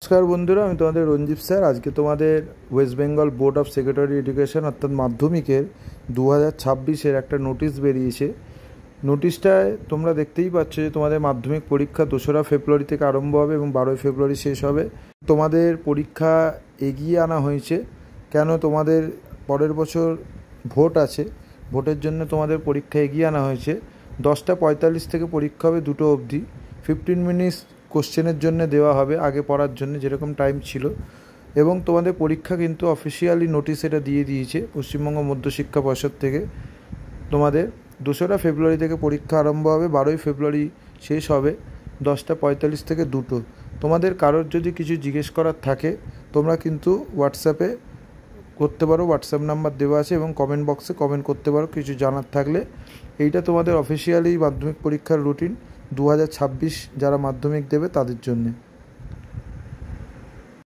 नमस्कार बंधुरा আমি তোমাদের রঞ্জিত স্যার। আজকে তোমাদের West Bengal board of secretary education অর্থাৎ মাধ্যমিকের 2026-এর একটা নোটিশ বেরিয়েছে। নোটিশটায় তোমরা দেখতেই পাচ্ছ যে তোমাদের মাধ্যমিক পরীক্ষা 2রা ফেব্রুয়ারি থেকে আরম্ভ হবে এবং 12ই ফেব্রুয়ারি শেষ হবে। তোমাদের পরীক্ষা এগিয়ে আনা হয়েছে কেন? তোমাদের পরের বছর ভোট আছে, ভোটের জন্য তোমাদের পরীক্ষা এগিয়ে আনা হয়েছে। 10:45 থেকে পরীক্ষা হবে 2টো অবধি। 15 মিনিটস কোশ্চেনের জন্য দেওয়া হবে, আগে পড়ার জন্য যেরকম টাইম ছিল। এবং তোমাদের পরীক্ষা কিন্তু অফিসিয়ালি নোটিশ এটা দিয়ে দিয়েছে পশ্চিমবঙ্গ মধ্যশিক্ষা পর্ষদ থেকে। তোমাদের 2রা ফেব্রুয়ারি থেকে পরীক্ষা আরম্ভ হবে, 12ই ফেব্রুয়ারি শেষ হবে 10:45 থেকে 2টো। তোমাদের কারোর যদি কিছু জিজ্ঞেস করার থাকে তোমরা কিন্তু হোয়াটসঅ্যাপে করতে পারো, হোয়াটসঅ্যাপ নাম্বার দেওয়া আছে, এবং কমেন্ট বক্সে কমেন্ট করতে পারো কিছু জানার থাকলে। এইটা তোমাদের অফিসিয়ালি মাধ্যমিক পরীক্ষার রুটিন 2026 যারা মাধ্যমিক দেবে তাদের জন্যে।